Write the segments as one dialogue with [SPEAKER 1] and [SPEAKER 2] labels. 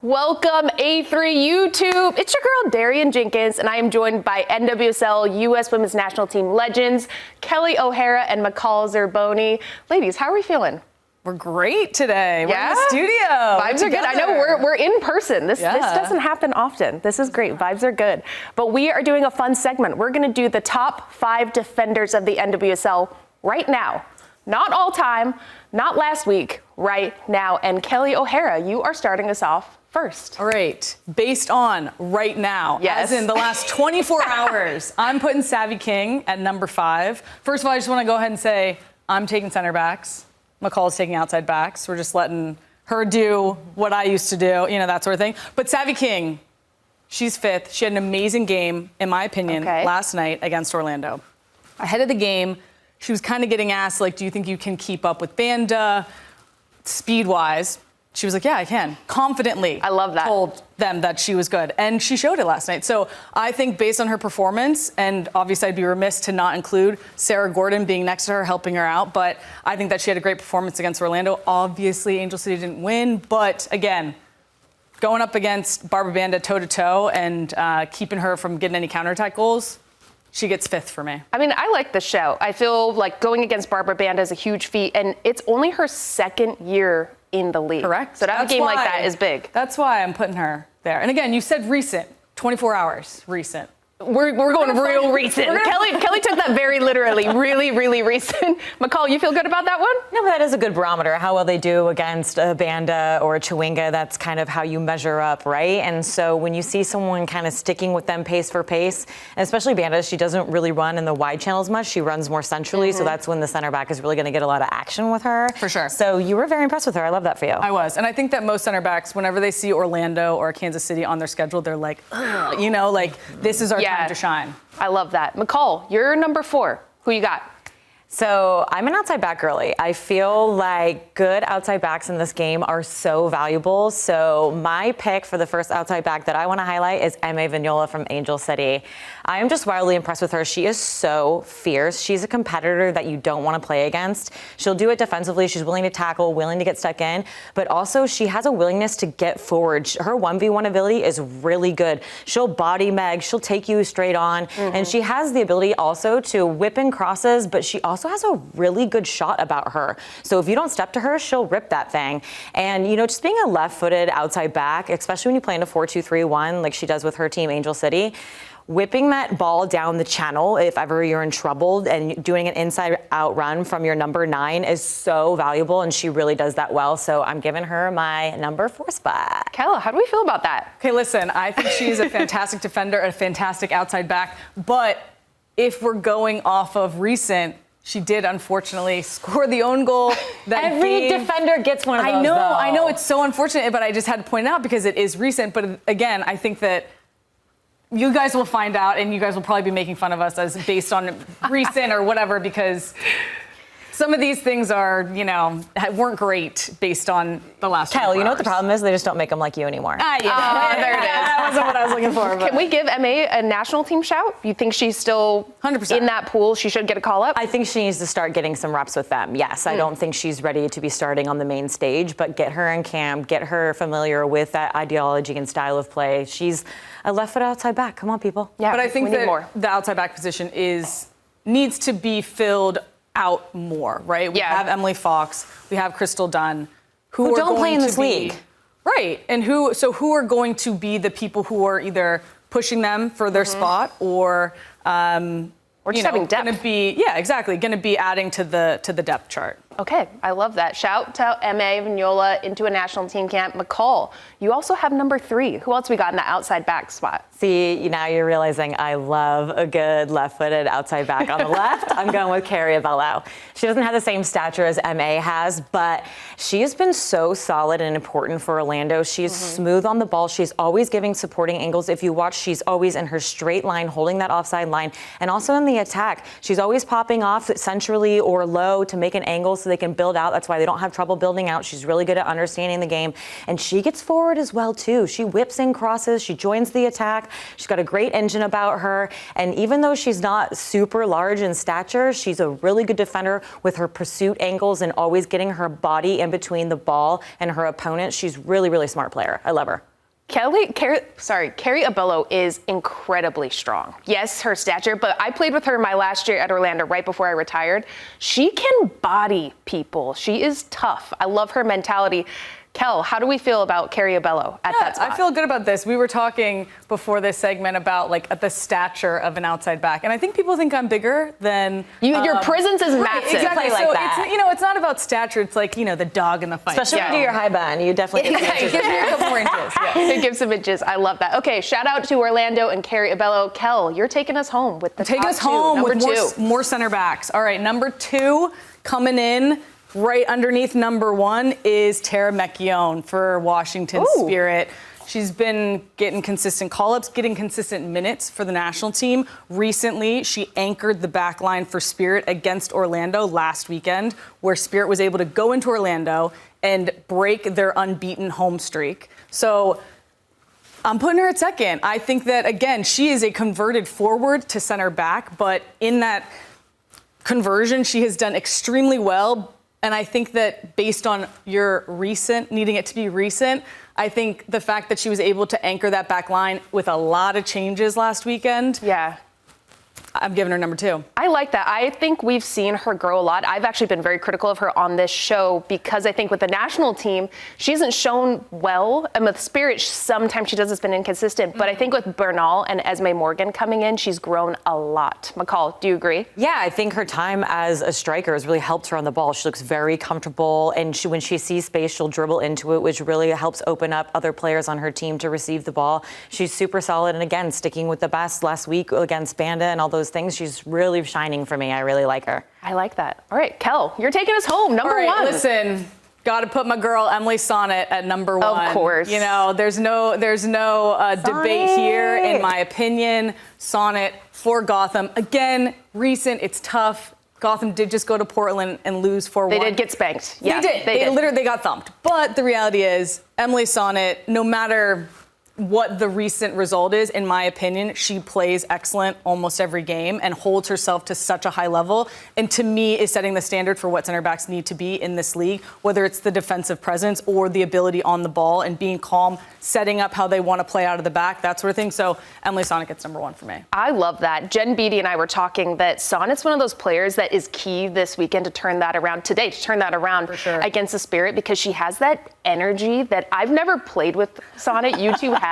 [SPEAKER 1] Welcome, A3 YouTube. It's your girl, Darian Jenkins, and I am joined by NWSL U.S. Women's National Team legends, Kelley O'Hara and McCall Zerboni. Ladies, how are we feeling?
[SPEAKER 2] We're great today. We're in the studio.
[SPEAKER 1] Vibes are good. I know we're in person. This doesn't happen often. This is great. Vibes are good. But we are doing a fun segment. We're going to do the top 5 defenders of the NWSL right now. Not all time, not last week, right now. And Kelley O'Hara, you are starting us off first.
[SPEAKER 2] All right. Based on right now,
[SPEAKER 1] yes,
[SPEAKER 2] as in the last 24 hours, I'm putting Savy King at number 5. First of all, I just want to go ahead and say I'm taking center backs. McCall's taking outside backs. We're just letting her do what I used to do, that sort of thing. But Savy King, she's 5th. She had an amazing game, in my opinion, last night against Orlando. Ahead of the game, she was kind of getting asked, do you think you can keep up with Banda speed-wise? She was like, yeah, I can. Confidently.
[SPEAKER 1] I love that.
[SPEAKER 2] Told them that she was good. And she showed it last night. So I think based on her performance, and obviously I'd be remiss to not include Sarah Gordon being next to her, helping her out, but I think that she had a great performance against Orlando. Obviously, Angel City didn't win, but again, going up against Barbara Banda toe-to-toe and keeping her from getting any counterattack goals, she gets 5th for me.
[SPEAKER 1] I mean, I like the show. I feel like going against Barbara Banda is a huge feat, and it's only her 2nd year in the league.
[SPEAKER 2] Correct.
[SPEAKER 1] So that game like that is big.
[SPEAKER 2] That's why I'm putting her there. And again, you said recent, 24 hours recent.
[SPEAKER 1] We're going real recent. Kelley took that very literally, really, really recent. McCall, you feel good about that one?
[SPEAKER 3] No, but that is a good barometer. How well they do against a Banda or a Chewinga, that's kind of how you measure up, right? And so when you see someone kind of sticking with them pace for pace, and especially Banda, she doesn't really run in the wide channels much. She runs more centrally, so that's when the center back is really going to get a lot of action with her.
[SPEAKER 2] For sure.
[SPEAKER 3] So you were very impressed with her. I love that for you.
[SPEAKER 2] I was. And I think that most center backs, whenever they see Orlando or Kansas City on their schedule, they're like, ugh, this is our time to shine.
[SPEAKER 1] I love that. McCall, you're number 4. Who you got?
[SPEAKER 3] So I'm an outside back girly. I feel like good outside backs in this game are so valuable. So my pick for the first outside back that I want to highlight is Vignola from Angel City. I am just wildly impressed with her. She is so fierce. She's a competitor that you don't want to play against. She'll do it defensively. She's willing to tackle, willing to get stuck in, but also she has a willingness to get forward. Her 1v1 ability is really good. She'll body Meg. She'll take you straight on. And she has the ability also to whip in crosses, but she also has a really good shot about her. So if you don't step to her, she'll rip that thing. And, just being a left-footed outside back, especially when you play in a 4-2-3-1 like she does with her team, Angel City, whipping that ball down the channel if ever you're in trouble and doing an inside-out run from your number 9 is so valuable, and she really does that well. So I'm giving her my number 4 spot.
[SPEAKER 1] Kayla, how do we feel about that?
[SPEAKER 2] Okay, listen, I think she's a fantastic defender, a fantastic outside back, but if we're going off of recent, she did, unfortunately, score the own goal.
[SPEAKER 3] Every defender gets one of those,
[SPEAKER 2] I know, it's so unfortunate, but I just had to point it out because it is recent. But again, I think that you guys will find out, and you guys will probably be making fun of us as based on recent or whatever, because some of these things are, weren't great based on the last
[SPEAKER 3] Kyle, you know
[SPEAKER 2] hours.
[SPEAKER 3] what the problem is? They just don't make them like you anymore.
[SPEAKER 1] There it is.
[SPEAKER 2] That wasn't what I was looking for.
[SPEAKER 1] Can we give MA a national team shout? You think she's still
[SPEAKER 2] 100%
[SPEAKER 1] in that pool? She should get a call up?
[SPEAKER 3] I think she needs to start getting some reps with them. Yes, I don't think she's ready to be starting on the main stage, but get her in camp, get her familiar with that ideology and style of play. She's a left-foot outside back. Come on, people.
[SPEAKER 1] Yeah,
[SPEAKER 2] but I think that
[SPEAKER 1] more.
[SPEAKER 2] The outside back position needs to be filled out more, right? We have Emily Fox, we have Crystal Dunn, who
[SPEAKER 3] don't play in this league.
[SPEAKER 2] Right, and who are going to be the people who are either pushing them for their spot or
[SPEAKER 1] just having depth.
[SPEAKER 2] Going to be adding to the depth chart.
[SPEAKER 1] Okay, I love that. Shout to MA Vignola into a national team camp. McCall, you also have number 3. Who else we got in the outside back spot?
[SPEAKER 3] See, now you're realizing I love a good left-footed outside back on the left. I'm going with Kerry Abello. She doesn't have the same stature as MA has, but she has been so solid and important for Orlando. She's smooth on the ball. She's always giving supporting angles. If you watch, she's always in her straight line, holding that offside line, and also in the attack. She's always popping off centrally or low to make an angle so they can build out. That's why they don't have trouble building out. She's really good at understanding the game, and she gets forward as well too. She whips in crosses. She joins the attack. She's got a great engine about her, and even though she's not super large in stature, she's a really good defender with her pursuit angles and always getting her body in between the ball and her opponent. She's really, really smart player. I love her.
[SPEAKER 1] Kerry Abello is incredibly strong. Yes, her stature, but I played with her my last year at Orlando right before I retired. She can body people. She is tough. I love her mentality. Kel, how do we feel about Kerry Abello at that spot?
[SPEAKER 2] I feel good about this. We were talking before this segment about like the stature of an outside back, and I think people think I'm bigger than
[SPEAKER 1] your presence is massive.
[SPEAKER 2] Exactly.
[SPEAKER 3] Like
[SPEAKER 2] so
[SPEAKER 3] that.
[SPEAKER 2] it's not about stature. It's like the dog in the fight.
[SPEAKER 3] Especially when you do your high bun, you definitely get some inches in there.
[SPEAKER 2] A couple more inches. Yeah.
[SPEAKER 1] It gives some inches. I love that. Okay, shout out to Orlando and Kerry Abello. Kel, you're taking us home with the
[SPEAKER 2] Take
[SPEAKER 1] top
[SPEAKER 2] us home
[SPEAKER 1] number
[SPEAKER 2] with
[SPEAKER 1] two.
[SPEAKER 2] more center backs. All right, number 2 coming in. Right underneath number 1 is Tara McKeown for Washington Spirit. She's been getting consistent call-ups, getting consistent minutes for the national team. Recently, she anchored the back line for Spirit against Orlando last weekend, where Spirit was able to go into Orlando and break their unbeaten home streak. So I'm putting her at second. I think that, again, she is a converted forward to center back, but in that conversion, she has done extremely well. And I think that based on your needing it to be recent, I think the fact that she was able to anchor that back line with a lot of changes last weekend.
[SPEAKER 1] Yeah.
[SPEAKER 2] I'm giving her number 2.
[SPEAKER 1] I like that. I think we've seen her grow a lot. I've actually been very critical of her on this show because I think with the national team, she hasn't shown well. And with Spirit, sometimes she does has been inconsistent. But I think with Bernal and Esme Morgan coming in, she's grown a lot. McCall, do you agree?
[SPEAKER 3] Yeah, I think her time as a striker has really helped her on the ball. She looks very comfortable, and when she sees space, she'll dribble into it, which really helps open up other players on her team to receive the ball. She's super solid, and again, sticking with the best last week against Banda and all those things. She's really shining for me. I really like her.
[SPEAKER 1] I like that. All right, Kel, you're taking us home. Number 1.
[SPEAKER 2] Listen, got to put my girl Emily Sonnett at number 1.
[SPEAKER 1] Of course.
[SPEAKER 2] There's no debate here, in my opinion. Sonnett for Gotham. Again, recent. It's tough. Gotham did just go to Portland and lose 4-1.
[SPEAKER 1] They did get spanked. Yeah,
[SPEAKER 2] they did. They got thumped. But the reality is, Emily Sonnett, no matter what the recent result is, in my opinion, she plays excellent almost every game and holds herself to such a high level. And to me, is setting the standard for what center backs need to be in this league, whether it's the defensive presence or the ability on the ball and being calm, setting up how they want to play out of the back, that sort of thing. So Emily Sonnett gets number 1 for me.
[SPEAKER 1] I love that. Jen Beatty and I were talking that Sonnett's one of those players that is key this weekend to turn that around
[SPEAKER 2] For sure.
[SPEAKER 1] against the Spirit, because she has that energy that I've never played with Sonnett. You two have.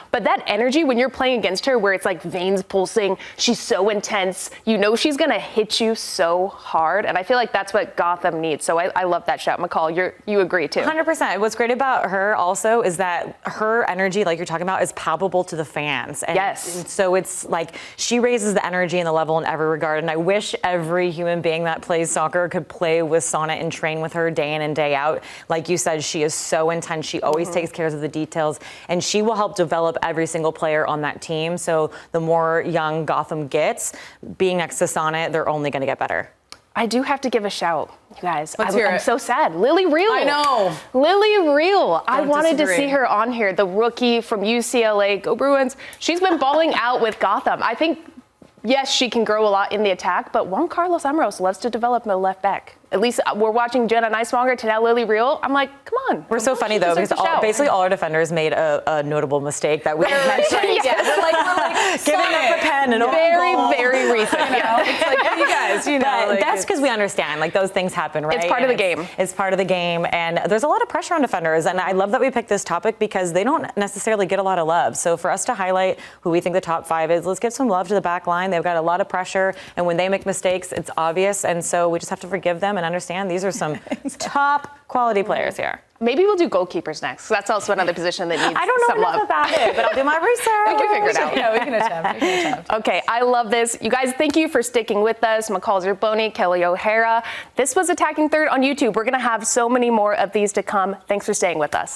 [SPEAKER 1] But that energy when you're playing against her, where it's like veins pulsing, she's so intense, she's going to hit you so hard. And I feel like that's what Gotham needs. So I love that shout. McCall, you agree too.
[SPEAKER 3] 100%. What's great about her also is that her energy, like you're talking about, is palpable to the fans. And
[SPEAKER 1] yes.
[SPEAKER 3] So it's like she raises the energy and the level in every regard. And I wish every human being that plays soccer could play with Sonnett and train with her day in and day out. Like you said, she is so intense. She always takes care of the details, and she will help develop every single player on that team. So the more young Gotham gets, being next to Sonnett, they're only going to get better.
[SPEAKER 1] I do have to to shout, you guys.
[SPEAKER 2] Let's hear
[SPEAKER 1] I'm
[SPEAKER 2] it.
[SPEAKER 1] so sad. Lily Reel.
[SPEAKER 2] I know.
[SPEAKER 1] Lily Reel. I wanted to
[SPEAKER 2] disagree.
[SPEAKER 1] see her on here, the rookie from UCLA. Go Bruins. She's been balling out with Gotham. I think, yes, she can grow a lot in the attack, but Juan Carlos Amorós loves to develop the left back. At least we're watching Jenna Neiswanger to now Lily Reel. I'm like, come on.
[SPEAKER 3] We're so funny, though, because basically all our defenders made a notable mistake that we mentioned.
[SPEAKER 1] Yes.
[SPEAKER 2] We're like
[SPEAKER 3] Giving up a pen and a
[SPEAKER 1] very,
[SPEAKER 3] goal.
[SPEAKER 1] very recent.
[SPEAKER 2] It's like, you guys,
[SPEAKER 3] But that's because we understand, like, those things happen, right?
[SPEAKER 1] It's part of the game.
[SPEAKER 3] It's part of the game, and there's a lot of pressure on defenders, and I love that we picked this topic because they don't necessarily get a lot of love. So for us to highlight who we think the top 5 is, let's give some love to the back line. They've got a lot of pressure, and when they make mistakes, it's obvious, and so we just have to forgive them and understand these are some top quality players here.
[SPEAKER 1] Maybe we'll do goalkeepers next. That's also another position that needs
[SPEAKER 3] I don't know
[SPEAKER 1] some
[SPEAKER 3] enough
[SPEAKER 1] love.
[SPEAKER 3] about it, but I'll do my research.
[SPEAKER 1] We can figure it out.
[SPEAKER 2] Yeah, we can attempt.
[SPEAKER 1] Okay, I love this. You guys, thank you for sticking with us. McCall Zerboni, Kelley O'Hara. This was Attacking Third on YouTube. We're going to have so many more of these to come. Thanks for staying with us.